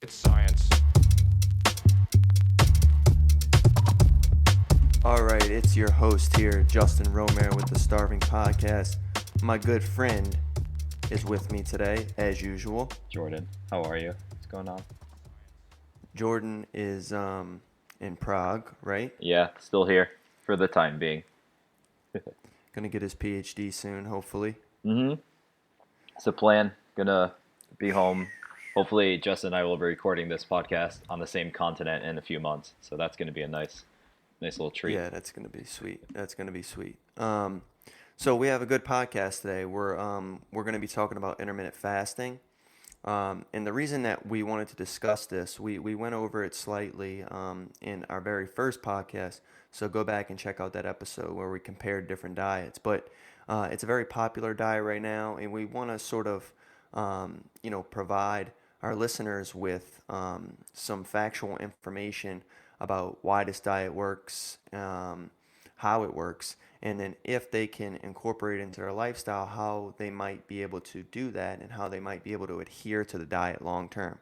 It's science. All right, it's your host here, Justin Romero with the Starving Podcast. My good friend is with me today, as usual. Jordan, how are you? What's going on? Jordan is in Prague, right? Yeah, still here for the time being. Gonna get his PhD soon, hopefully. It's a plan. Gonna be home. Hopefully, Justin and I will be recording this podcast on the same continent in a few months. So that's gonna be a nice little treat. Yeah, that's gonna be sweet. That's gonna be sweet. So we have a good podcast today. We're gonna be talking about intermittent fasting. And the reason that we wanted to discuss this, we went over it slightly in our very first podcast. So go back and check out that episode where we compared different diets. But it's a very popular diet right now, and we want to sort of, provide our listeners with some factual information about why this diet works, how it works, and then if they can incorporate it into their lifestyle, how they might be able to do that and how they might be able to adhere to the diet long term.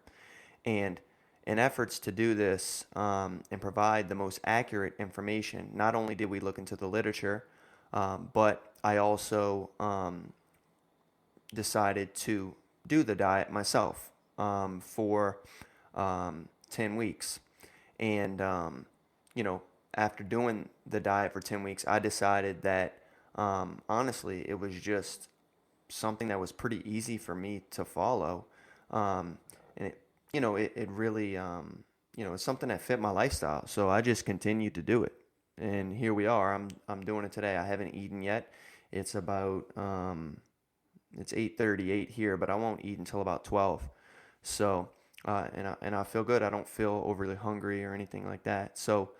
And in efforts to do this and provide the most accurate information, not only did we look into the literature, but I also decided to do the diet myself for 10 weeks. And, after doing the diet for 10 weeks, I decided that honestly, it was just something that was pretty easy for me to follow. And it really, it's something that fit my lifestyle. So I just continued to do it. And here we are. I'm doing it today. I haven't eaten yet. It's about, it's 8:38 here, but I won't eat until about 12. So, and I feel good. I don't feel overly hungry or anything like that. So,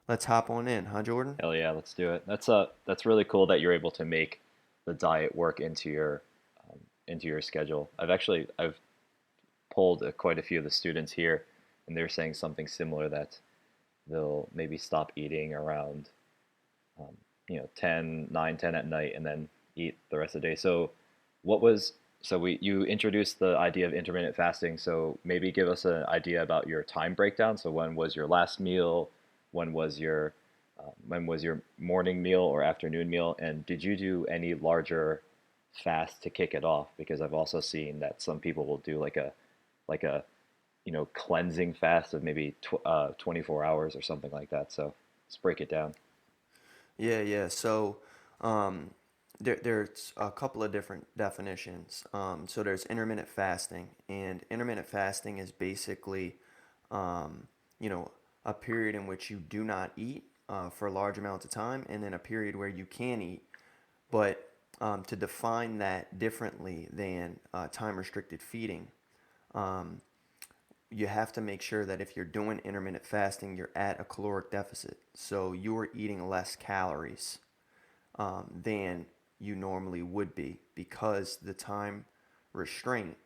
let's hop on in, huh, Jordan? Hell yeah, let's do it. That's really cool that you're able to make the diet work into your schedule. I've pulled quite a few of the students here, and they're saying something similar that they'll maybe stop eating around 10, 9, 10 at night and then eat the rest of the day. So you introduced the idea of intermittent fasting. So maybe give us an idea about your time breakdown. So when was your last meal? When was your morning meal or afternoon meal? And did you do any larger fast to kick it off? Because I've also seen that some people will do like a cleansing fast of maybe 24 hours or something like that. So let's break it down. Yeah. So, there's a couple of different definitions. So there's intermittent fasting, and intermittent fasting is basically, a period in which you do not eat for large amounts of time, and then a period where you can eat. But to define that differently than time restricted feeding, you have to make sure that if you're doing intermittent fasting, you're at a caloric deficit. So you're eating less calories than you normally would be, because the time restraint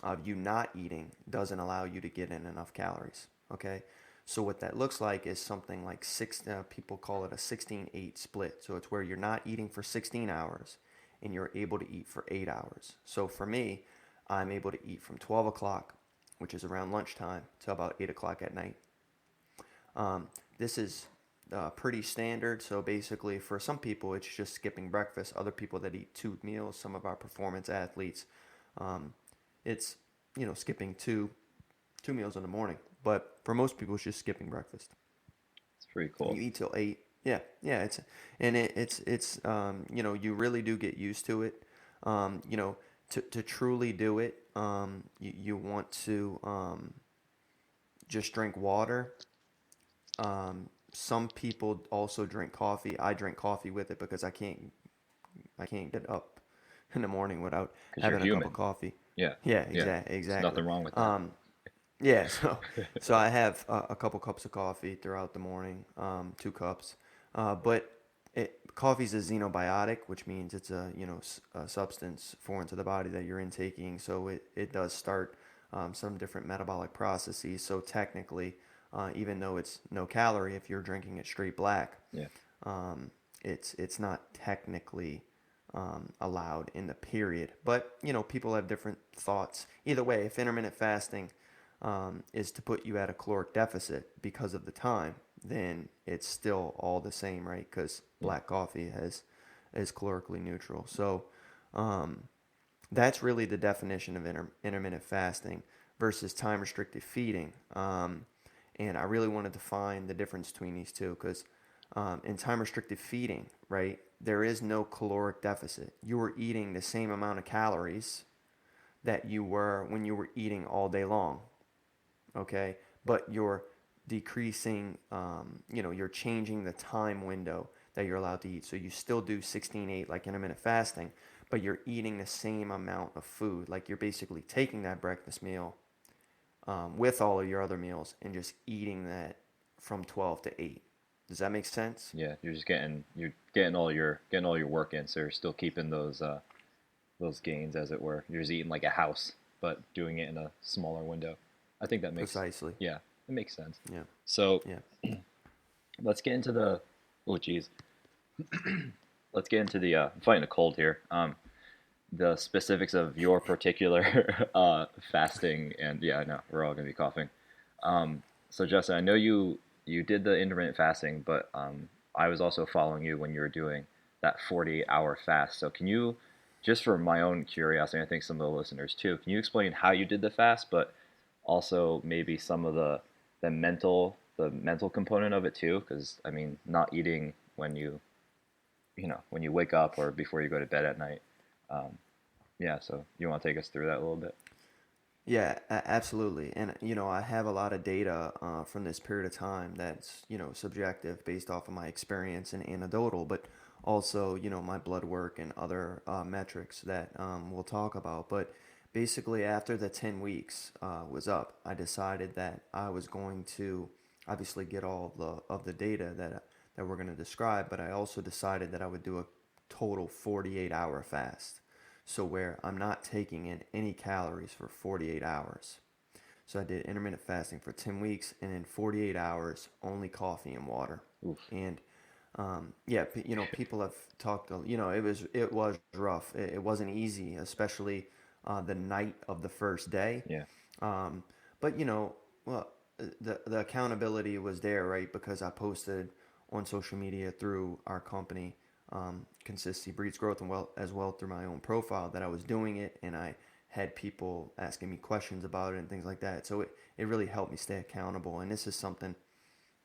of you not eating doesn't allow you to get in enough calories. Okay, so what that looks like is something like people call it a 16-8 split. So it's where you're not eating for 16 hours and you're able to eat for 8 hours. So for me, I'm able to eat from 12 o'clock, which is around lunchtime, to about 8 o'clock at night. This is pretty standard. So basically, for some people, it's just skipping breakfast. Other people that eat 2 meals, some of our performance athletes, it's skipping two meals in the morning. But for most people, it's just skipping breakfast. It's pretty cool. And you eat till 8. Yeah. It's you really do get used to it. To truly do it, you want to just drink water. Some people also drink coffee. I drink coffee with it because I can't get up in the morning without 'Cause having you're a cup human. of coffee. Yeah. Yeah, Yeah. exactly. There's nothing wrong with that. Yeah, so I have a couple cups of coffee throughout the morning, 2 cups. But coffee is a xenobiotic, which means it's a substance foreign to the body that you're intaking. So it does start some different metabolic processes. So technically, even though it's no calorie, if you're drinking it straight black, Yeah. it's not technically allowed in the period. But, people have different thoughts. Either way, if intermittent fasting is to put you at a caloric deficit because of the time, then it's still all the same, right? Because Yeah. black coffee is calorically neutral. So that's really the definition of intermittent fasting versus time restricted feeding. And I really wanted to find the difference between these two because in time restricted feeding, right, there is no caloric deficit. You are eating the same amount of calories that you were when you were eating all day long, okay? But you're decreasing, you're changing the time window that you're allowed to eat. So you still do 16-8 like intermittent fasting, but you're eating the same amount of food. Like you're basically taking that breakfast meal with all of your other meals and just eating that from 12 to 8. Does that make sense? Yeah, you're getting all your work in, so you're still keeping those gains, as it were. You're just eating like a house, but doing it in a smaller window. I think that makes Precisely. Yeah, it makes sense. Yeah. So Yeah. let's get into the oh geez, let's get into the I'm fighting a cold here. The specifics of your particular fasting, and yeah, I know we're all gonna be coughing. So Justin, I know you did the intermittent fasting, but I was also following you when you were doing that 48-hour fast. So can you, just for my own curiosity, I think some of the listeners too, can you explain how you did the fast, but also maybe some of the mental component of it too? Because I mean, not eating when you wake up or before you go to bed at night. Um, yeah, so you want to take us through that a little bit? Yeah, absolutely. And, I have a lot of data from this period of time that's, subjective based off of my experience and anecdotal, but also, my blood work and other metrics that we'll talk about. But basically, after the 10 weeks was up, I decided that I was going to obviously get all of the data that we're going to describe, but I also decided that I would do a total 48-hour fast. So where I'm not taking in any calories for 48 hours. So I did intermittent fasting for 10 weeks, and in 48 hours, only coffee and water. Oof. And yeah, people have talked. It was rough. It wasn't easy, especially the night of the first day. Yeah. Um, but well, the accountability was there, right? Because I posted on social media through our company, Consistency Breeds Growth, and as well through my own profile that I was doing it, and I had people asking me questions about it and things like that. So it really helped me stay accountable, and this is something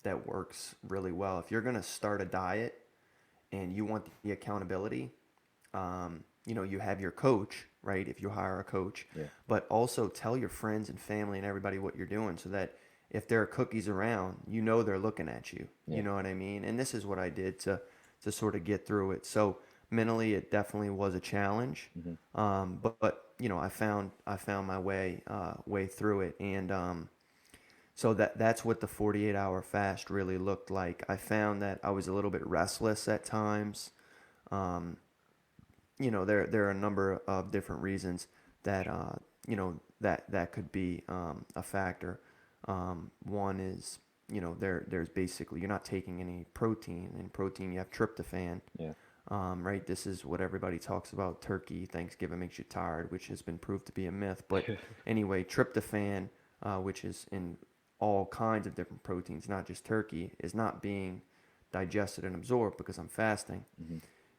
that works really well. If you're gonna start a diet and you want the accountability, you have your coach, right? If you hire a coach, Yeah. but also tell your friends and family and everybody what you're doing so that if there are cookies around, they're looking at you. Yeah. You know what I mean? And this is what I did to sort of get through it. So mentally, it definitely was a challenge, Hmm. but I found my way through it, and so that's what the 48-hour fast really looked like. I found that I was a little bit restless at times. Um, there are a number of different reasons that that could be a factor. One is there's basically you're not taking any protein. In protein, you have tryptophan. Yeah. Right, this is what everybody talks about. Turkey, Thanksgiving makes you tired, which has been proved to be a myth. But anyway, tryptophan, which is in all kinds of different proteins, not just turkey, is not being digested and absorbed because I'm fasting. Hmm.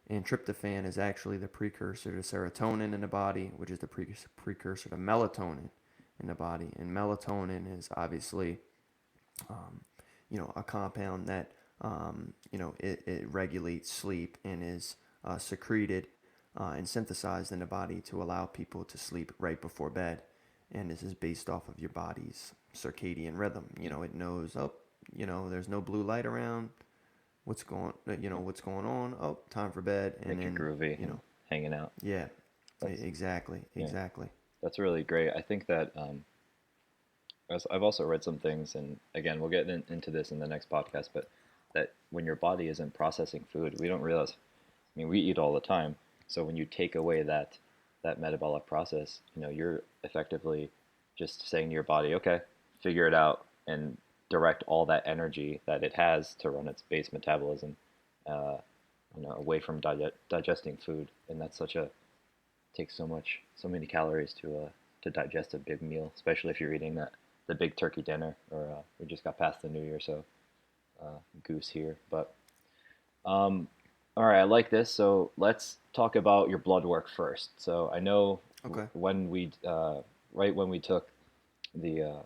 And tryptophan is actually the precursor to serotonin in the body, which is the precursor to melatonin in the body. And melatonin is obviously, a compound that, it regulates sleep and is secreted and synthesized in the body to allow people to sleep right before bed. And this is based off of your body's circadian rhythm. It knows, oh, there's no blue light around. What's going on? Oh, time for bed, and Make it then groovy and hanging out. yeah, That's exactly, Yeah, exactly. that's really great. I think that I've also read some things, and again, we'll get into this in the next podcast, but that when your body isn't processing food, we don't realize. I mean, we eat all the time, so when you take away that metabolic process, you're effectively just saying to your body, okay, figure it out, and direct all that energy that it has to run its base metabolism, uh, away from digesting food, and that's such a takes so many calories to digest a big meal, especially if you're eating the big turkey dinner, or we just got past the New Year, so goose here. But all right, I like this. So let's talk about your blood work first. So I know Okay. when we right when we took the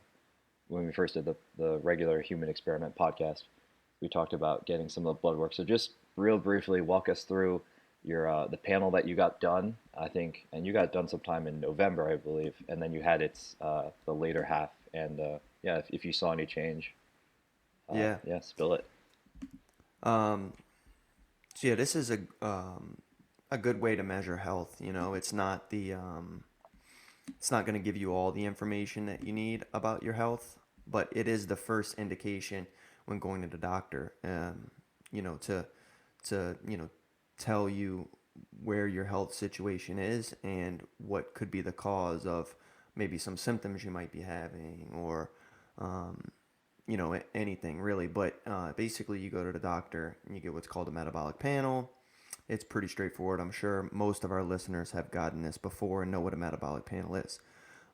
when we first did the regular human experiment podcast, we talked about getting some of the blood work. So just real briefly, walk us through your the panel that you got done. I think, and you got it done sometime in November, I believe, and then you had its the later half. And yeah, if you saw any change, Yeah. yeah, spill it. Um, so yeah, this is a good way to measure health. It's not going to give you all the information that you need about your health, but it is the first indication when going to the doctor. You know, to tell you where your health situation is and what could be the cause of maybe some symptoms you might be having, or um, anything really. But basically, you go to the doctor and you get what's called a metabolic panel. It's pretty straightforward. I'm sure most of our listeners have gotten this before and know what a metabolic panel is.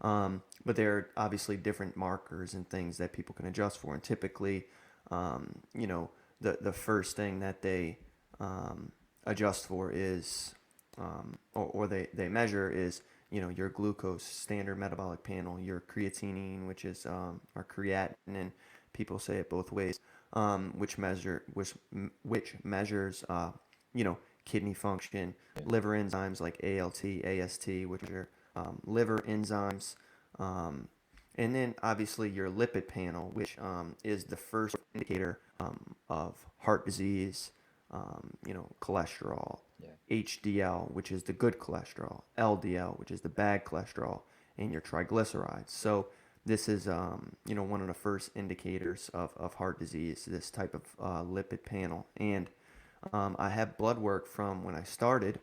But there are obviously different markers and things that people can adjust for. And typically, the first thing that they adjust for is, or they measure is, your glucose, standard metabolic panel, your creatinine, which is or creatinine. People say it both ways, which measures, kidney function, Yeah. liver enzymes like ALT, AST, which are liver enzymes, um, and then obviously your lipid panel, which is the first indicator of heart disease, cholesterol, Yeah. HDL, which is the good cholesterol, LDL, which is the bad cholesterol, and your triglycerides. So this is, one of the first indicators of heart disease, this type of lipid panel. And I have blood work from when I started,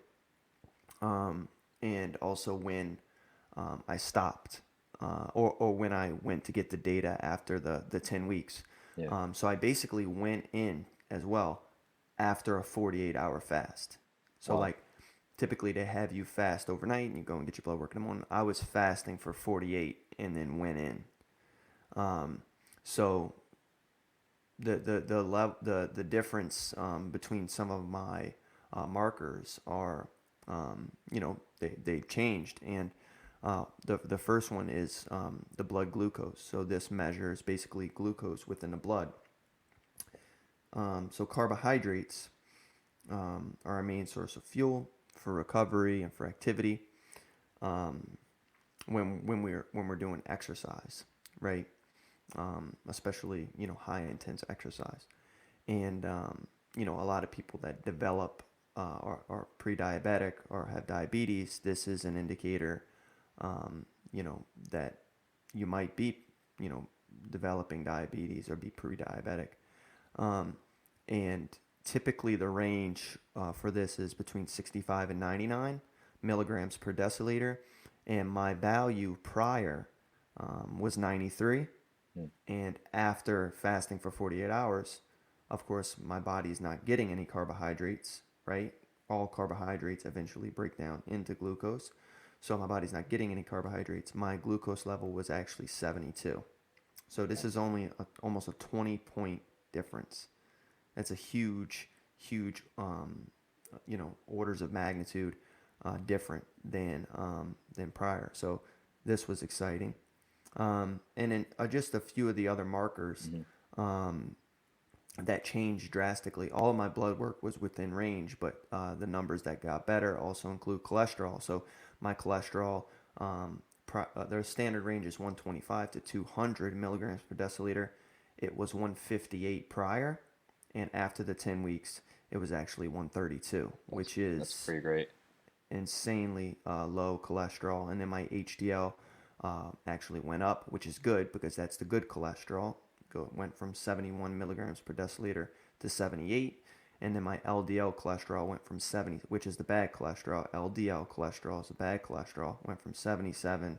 and also when I stopped, or when I went to get the data after the 10 weeks. Yeah. So I basically went in as well after a 48-hour fast. So, Wow. like, typically they have you fast overnight and you go and get your blood work in the morning. I was fasting for 48 and then went in. So the difference between some of my markers are, they've changed. And the first one is the blood glucose. So this measures basically glucose within the blood. So carbohydrates are our main source of fuel for recovery and for activity, when we're doing exercise, right? Especially high intense exercise. And a lot of people that develop are pre-diabetic or have diabetes. This is an indicator, that you might be developing diabetes or be pre-diabetic. And typically the range for this is between 65 and 99 milligrams per deciliter. And my value prior was 93. Mm. And after fasting for 48 hours, of course, my body's not getting any carbohydrates, right? All carbohydrates eventually break down into glucose. So my body's not getting any carbohydrates. My glucose level was actually 72. So this is only almost a 20-point difference. That's a huge, huge, orders of magnitude different than prior. So this was exciting. And then just a few of the other markers Mhm. that changed drastically. All of my blood work was within range, but the numbers that got better also include cholesterol. So my cholesterol, their standard range is 125 to 200 milligrams per deciliter. It was 158 prior, and after the 10 weeks, it was actually 132, which That's is pretty great. insanely low cholesterol. And then my HDL actually went up, which is good because that's the good cholesterol. Went from 71 milligrams per deciliter to 78. And then my LDL cholesterol went from 70, which is the bad cholesterol. LDL cholesterol is the bad cholesterol. Went from 77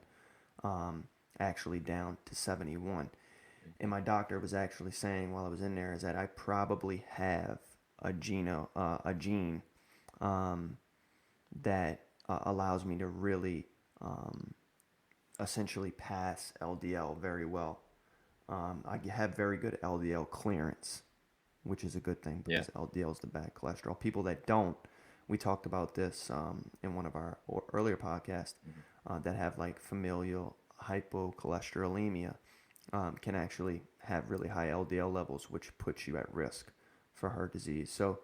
actually down to 71. And my doctor was actually saying while I was in there is that I probably have a gene um, that allows me to really essentially pass LDL very well. I have very good LDL clearance, which is a good thing Yeah. because LDL is the bad cholesterol. People that don't, we talked about this in one of our earlier podcasts, Mhm. that have like familial hypocholesterolemia can actually have really high LDL levels, which puts you at risk for heart disease. So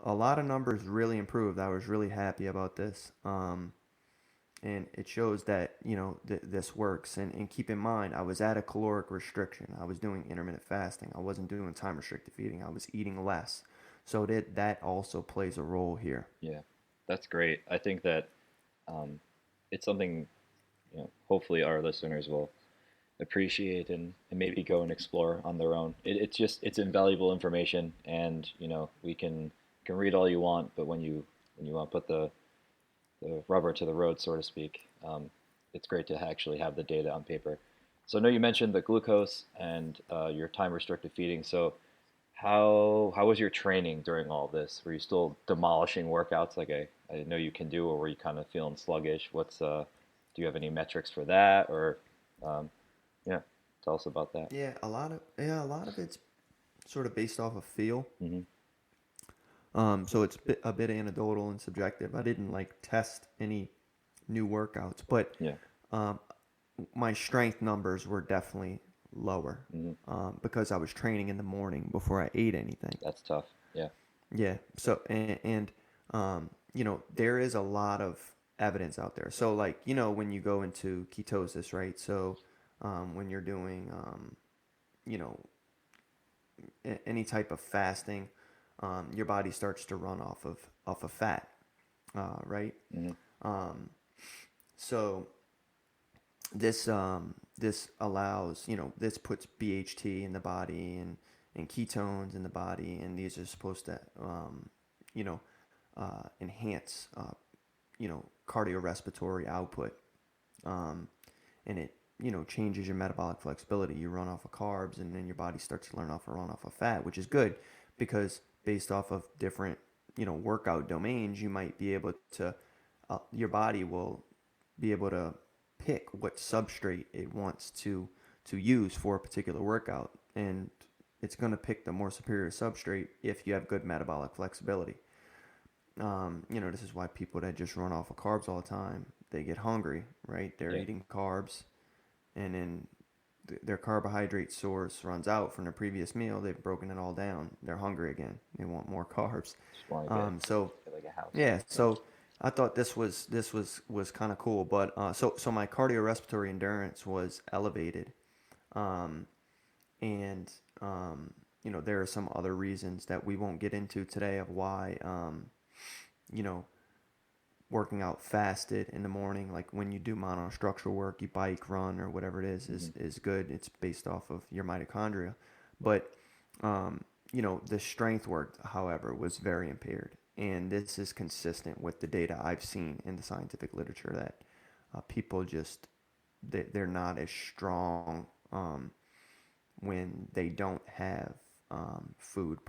a lot of numbers really improved. I was really happy about this. And it shows that this works. And keep in mind, I was at a caloric restriction. I was doing intermittent fasting. I wasn't doing time restricted feeding. I was eating less. So that also plays a role here. Yeah, that's great. I think that um, it's something, hopefully our listeners will appreciate and maybe go and explore on their own. It's just it's invaluable information, and we can read all you want, but when you want to put the rubber to the road, so to speak, it's great to actually have the data on paper. So I know you mentioned the glucose and your time restricted feeding. So how was your training during all this? Were you still demolishing workouts like I know you can do, or were you kind of feeling sluggish? Do you have any metrics for that, or um, yeah, tell us about that. A lot of it's sort of based off of feel. Hmm. So it's a bit anecdotal and subjective. I didn't like test any new workouts, but Yeah. um, my strength numbers were definitely lower Hmm. because I was training in the morning before I ate anything. That's tough. Yeah. Yeah. So there is a lot of evidence out there. So like when you go into ketosis, right? So when you're doing you know any type of fasting, your body starts to run off of fat, right? Hmm. Um, so this allows this puts BHT in the body and ketones in the body, and these are supposed to you know enhance cardiorespiratory output, and it changes your metabolic flexibility. You run off of carbs, and then your body starts to run off of fat, which is good because based off of different workout domains, you might be able to your body will be able to pick what substrate it wants to use for a particular workout, and it's going to pick the more superior substrate if you have good metabolic flexibility. This is why people that just run off of carbs all the time, they get hungry, right? They're Yeah. eating carbs, and then their carbohydrate source runs out from their previous meal. They've broken it all down. They're hungry again. They want more carbs. Just want to So get like a house. yeah, Yeah. so I thought this was kind of cool, but so my cardiorespiratory endurance was elevated, um, and there are some other reasons that we won't get into today of why you know working out fasted in the morning, like when you do monostructural work, you bike, run, or whatever it is, Hmm. is good. It's based off of your mitochondria. But, the strength work, however, was very impaired. And this is consistent with the data I've seen in the scientific literature that people just, they're not as strong when they don't have food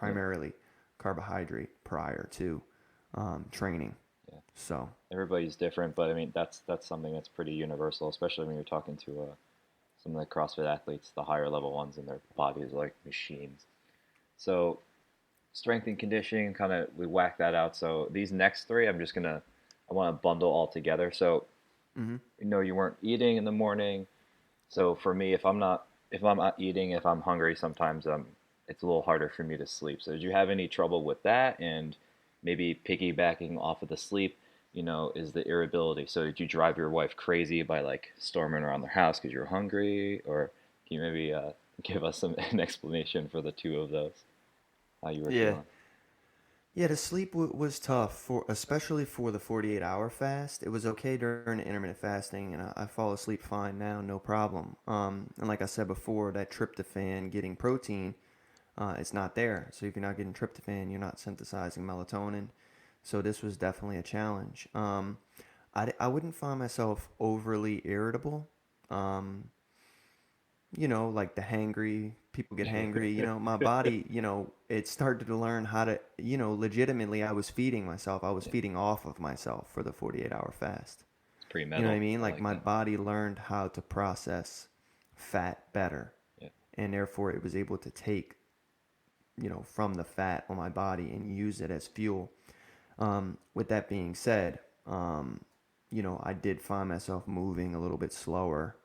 Yeah. primarily carbohydrate prior to training. Yeah. So, Everybody's different, but I mean that's something that's pretty universal, especially when you're talking to some of the CrossFit athletes, the higher level ones, and their bodies are like machines. So strength and conditioning, kind of we whack that out. So these next three, I want to bundle all together. So hmm you weren't eating in the morning. So for me, if I'm not eating, if I'm hungry, sometimes it's a little harder for me to sleep. So did you have any trouble with that? And maybe piggybacking off of the sleep, is the irritability. So did you drive your wife crazy by like storming around the house because you're hungry, or can you maybe give us an explanation for the two of those, how you were yeah, feeling? yeah. The sleep was tough especially for the 48-hour fast. It was okay during the intermittent fasting, and I fall asleep fine now, no problem. And like I said before, that tryptophan getting protein, it's not there. So if you're not getting tryptophan, you're not synthesizing melatonin. So this was definitely a challenge. I wouldn't find myself overly irritable. Um, like the hangry people get hangry. My body, it started to learn how to, legitimately, I was feeding myself. I was Yeah, feeding off of myself for the 48-hour fast. it's pretty You know what I metal. mean? I Like like my that. body learned how to process fat better, Yeah, and therefore it was able to take, from the fat on my body and use it as fuel. With that being said, I did find myself moving a little bit slower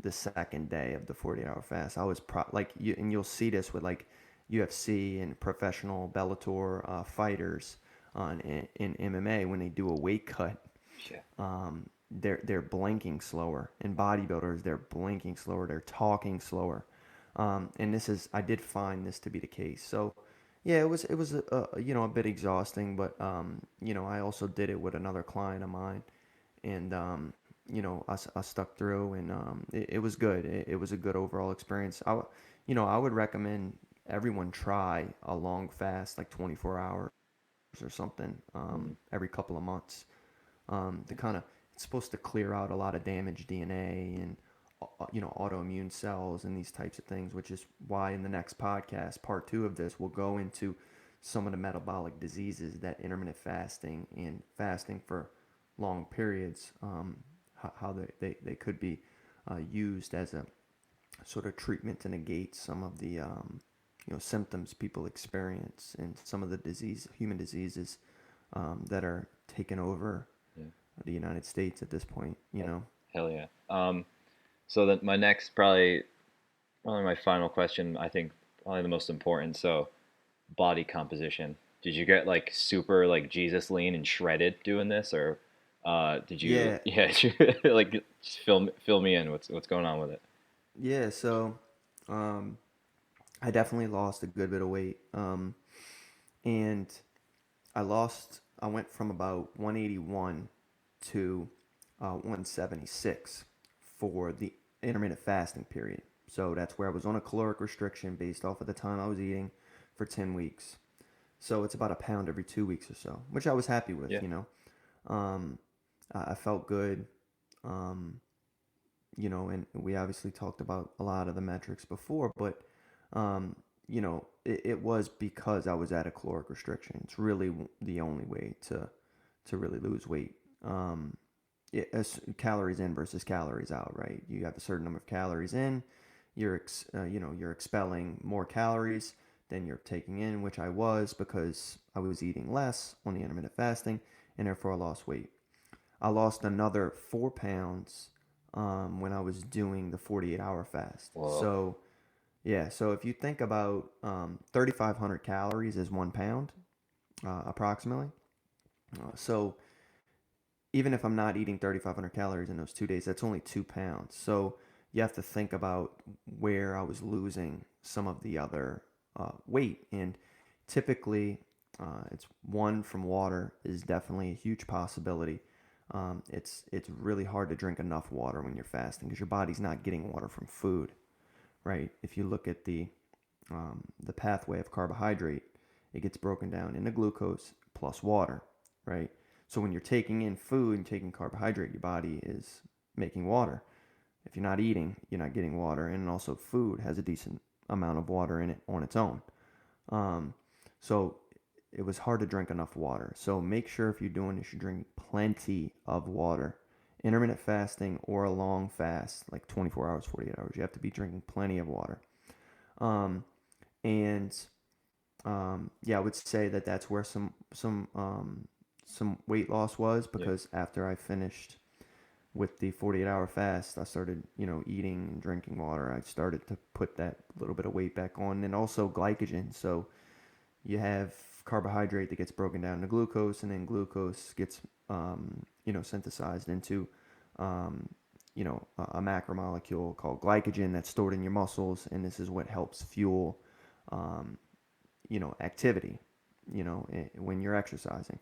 the second day of the 48-hour fast. I was like you, and you'll see this with like UFC and professional Bellator fighters in MMA when they do a weight cut. yeah, They're blinking slower. In bodybuilders, they're blinking slower. They're talking slower. And this is I did find this to be the case. So yeah, it was a bit exhausting, but I also did it with another client of mine, and I stuck through, and it was good. It was a good overall experience. I would recommend everyone try a long fast, like 24 hours or something, mm, every couple of months, to kind of it's supposed to clear out a lot of damaged DNA and autoimmune cells and these types of things, which is why in the next podcast, part two of this, we'll go into some of the metabolic diseases that intermittent fasting and fasting for long periods, how they could be used as a sort of treatment to negate some of the symptoms people experience and some of the human diseases that are taking over yeah. the United States at this point. Hell yeah. So that my next probably my final question, I think probably the most important. So body composition. Did you get like super like Jesus lean and shredded doing this, or did you? Yeah, Yeah, like just fill me in. What's going on with it? yeah. So um, I definitely lost a good bit of weight, and I went from about 181 to 176 for the intermittent fasting period. So that's where I was on a caloric restriction based off of the time I was eating for 10 weeks. So it's about a pound every 2 weeks or so, which I was happy with, Yeah, Um, I felt good. Um, and we obviously talked about a lot of the metrics before, but it was because I was at a caloric restriction. It's really the only way to really lose weight. As calories in versus calories out, right? You have a certain number of calories in, you're expelling more calories than you're taking in, which I was because I was eating less on the intermittent fasting, and therefore I lost weight. I lost another 4 pounds when I was doing the 48-hour fast. well, So, yeah, so if you think about 3,500 calories is 1 pound, approximately. So, even if I'm not eating 3,500 calories in those 2 days, that's only 2 pounds. So, you have to think about where I was losing some of the other weight. And typically, it's one from water is definitely a huge possibility. It's really hard to drink enough water when you're fasting because your body's not getting water from food, right? If you look at the pathway of carbohydrate, it gets broken down into glucose plus water, right? So when you're taking in food and taking carbohydrate, your body is making water. If you're not eating, you're not getting water, and also food has a decent amount of water in it on its own. Um, so it was hard to drink enough water. So make sure if you're doing this, you drink plenty of water. Intermittent fasting or a long fast, like 24 hours, 48 hours, you have to be drinking plenty of water. Um, and yeah, I would say that that's where some weight loss was yeah, because after I finished with the 48-hour fast, I started, eating and drinking water. I started to put that little bit of weight back on, and also glycogen. So you have carbohydrate that gets broken down to glucose, and then glucose gets synthesized into um, a macromolecule called glycogen that's stored in your muscles, and this is what helps fuel um, activity when you're exercising.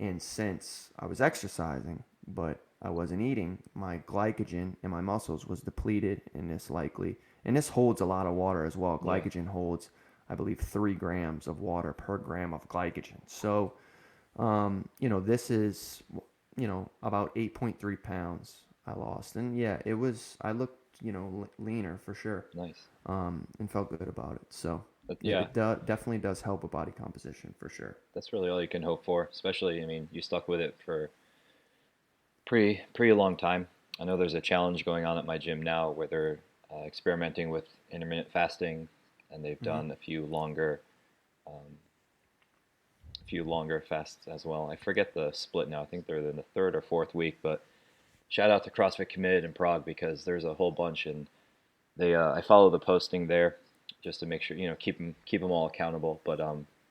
And since I was exercising but I wasn't eating, my glycogen in my muscles was depleted, and this holds a lot of water as well. yeah. Glycogen holds, I believe, 3 grams of water per gram of glycogen. So, this is, about 8.3 pounds I lost. And yeah, it was, I looked, leaner for sure. Nice. And felt good about it. So Yeah, definitely does help with body composition for sure. that's really all you can hope for. Especially, I mean, you stuck with it for pretty long time. I know there's a challenge going on at my gym now where they're experimenting with intermittent fasting, and they've Mm-hmm. done um, a few longer fasts as well. I forget the split now. I think they're in the third or fourth week. But shout out to CrossFit Committed in Prague because there's a whole bunch, and they I follow the posting there just to make sure keep them all accountable. But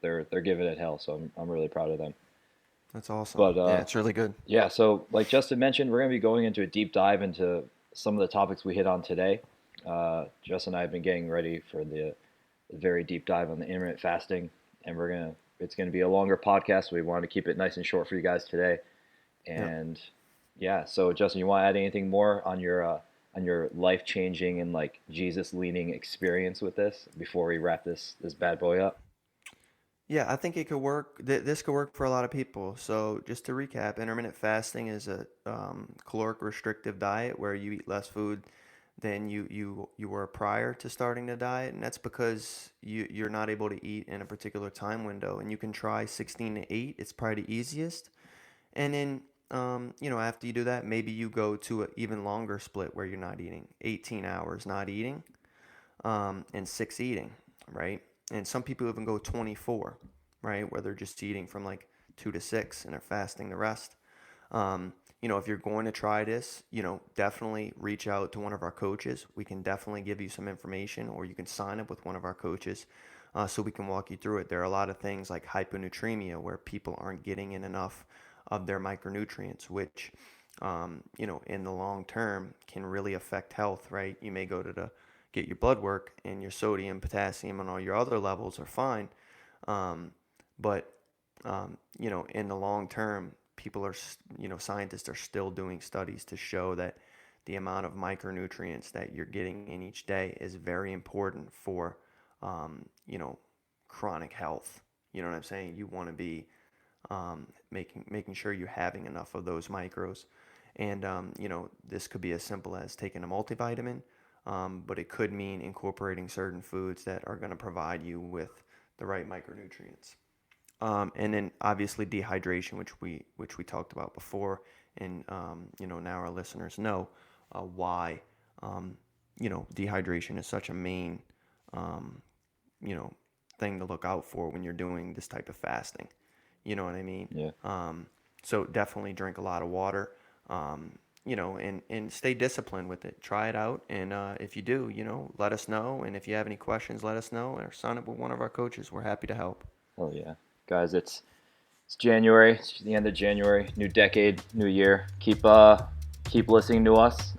they're giving it hell, so I'm really proud of them. That's awesome. But Yeah, it's really good. yeah, so like Justin mentioned, we're going to be going into a deep dive into some of the topics we hit on today. Justin and I have been getting ready for the very deep dive on the intermittent fasting, and it's gonna be a longer podcast. We wanted to keep it nice and short for you guys today. Yep. And yeah, so Justin, you want to add anything more on your life changing and like Jesus leaning experience with this before we wrap this bad boy up? Yeah, I think it could work. This could work for a lot of people. So just to recap, intermittent fasting is a caloric restrictive diet where you eat less food than you were prior to starting the diet, and that's because you're not able to eat in a particular time window. And you can try 16 to 8. It's probably the easiest. And then after you do that, maybe you go to an even longer split where you're not eating 18 hours not eating, and 6 eating, right? And some people even go 24, right, where they're just eating from like 2 to 6 and they're fasting the rest. If you're going to try this, definitely reach out to one of our coaches. We can definitely give you some information, or you can sign up with one of our coaches so we can walk you through it. There are a lot of things like hyponatremia where people aren't getting in enough of their micronutrients, which, in the long term can really affect health, right? You may go to get your blood work and your sodium, potassium, and all your other levels are fine. Um, but, in the long term, people are, scientists are still doing studies to show that the amount of micronutrients that you're getting in each day is very important for, chronic health. You know what I'm saying? You want to be making sure you're having enough of those micros. And, this could be as simple as taking a multivitamin, but it could mean incorporating certain foods that are going to provide you with the right micronutrients. And then obviously dehydration, which we talked about before, and now our listeners know why dehydration is such a main um, thing to look out for when you're doing this type of fasting. You know what I mean? Yeah. So definitely drink a lot of water. And stay disciplined with it. Try it out, and if you do, let us know. And if you have any questions, let us know, or sign up with one of our coaches. We're happy to help. Oh yeah, guys, it's January. It's the end of January. New decade, new year. Keep listening to us.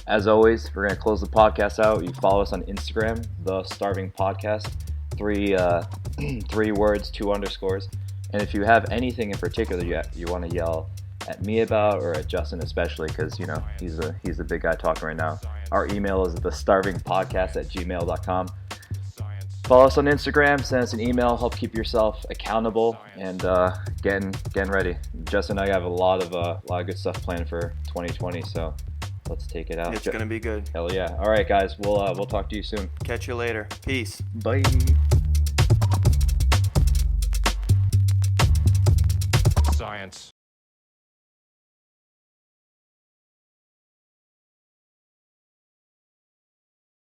As always, we're gonna close the podcast out. You follow us on Instagram, The Starving Podcast. Three words, 2 underscores. And if you have anything in particular you want to yell at me about, or at Justin especially, because he's the big guy talking right now, our email is thestarvingpodcast@gmail.com. Follow us on Instagram, send us an email, help keep yourself accountable, and getting ready. Justin and I have a lot of good stuff planned for 2020, so let's take it out. It's gonna be good. Hell yeah! All right, guys, we'll talk to you soon. Catch you later. Peace. Bye.